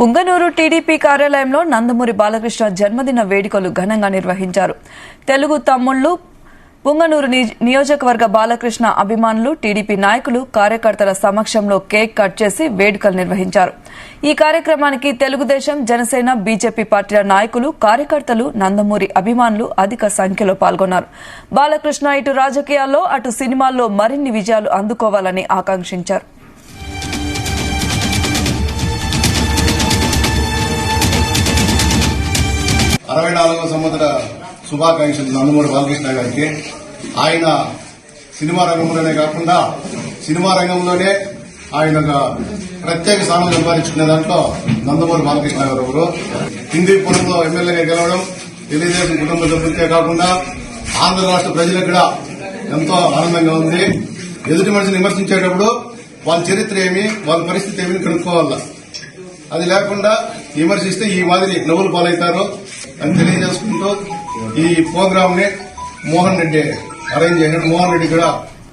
Punganur TDP కార్యాలయంలో నందమూరి బాలకృష్ణ జన్మదిన వేడుకలు ఘనంగా నిర్వహించారు. తెలుగు తమ్ముళ్లు పుంగనూరు నియోజకవర్గ బాలకృష్ణ అభిమానులు, టీడీపీ నాయకులు, కార్యకర్తల సమక్షంలో కేక్ కట్ చేసి వేడుకలు నిర్వహించారు. ఈ కార్యక్రమానికి తెలుగుదేశం, జనసేన, బీజేపీ పార్టీల నాయకులు, కార్యకర్తలు, నందమూరి అభిమానులు అధిక సంఖ్యలో పాల్గొన్నారు. బాలకృష్ణ ఇటు రాజకీయాల్లో, అటు సినిమాల్లో మరిన్ని విజయాలు అందుకోవాలని ఆకాంక్షించారు. అరవై 64వ సంవత్సర శుభాకాంక్షలు నందమూరి బాలకృష్ణ గారికి. ఆయన సినిమా రంగంలోనే కాకుండా సినిమా రంగంలోనే ఆయన ప్రత్యేక స్థానం సంపాదించుకునే దాంట్లో నందమూరి బాలకృష్ణ గారు ఒకరు. హిందీపురంలో ఎమ్మెల్యేగా గెలవడం తెలుగుదేశం కుటుంబ సభ్యులకే కాకుండా ఆంధ్ర రాష్ట్ర ప్రజలకు కూడా ఎంతో ఆనందంగా ఉంది. ఎదుటి మనిషిని విమర్శించేటప్పుడు వాళ్ళ చరిత్ర ఏమి, వాళ్ళ పరిస్థితి ఏమి కనుక్కోవాలా. అది లేకుండా విమర్శిస్తే ఈ మాదిరి నవ్వులు పాలవుతారు అని తెలియజేసుకుంటూ ఈ ప్రోగ్రామ్ ని మోహన్ రెడ్డి అరేంజ్ చేసినట్టు మోహన్ రెడ్డి కూడా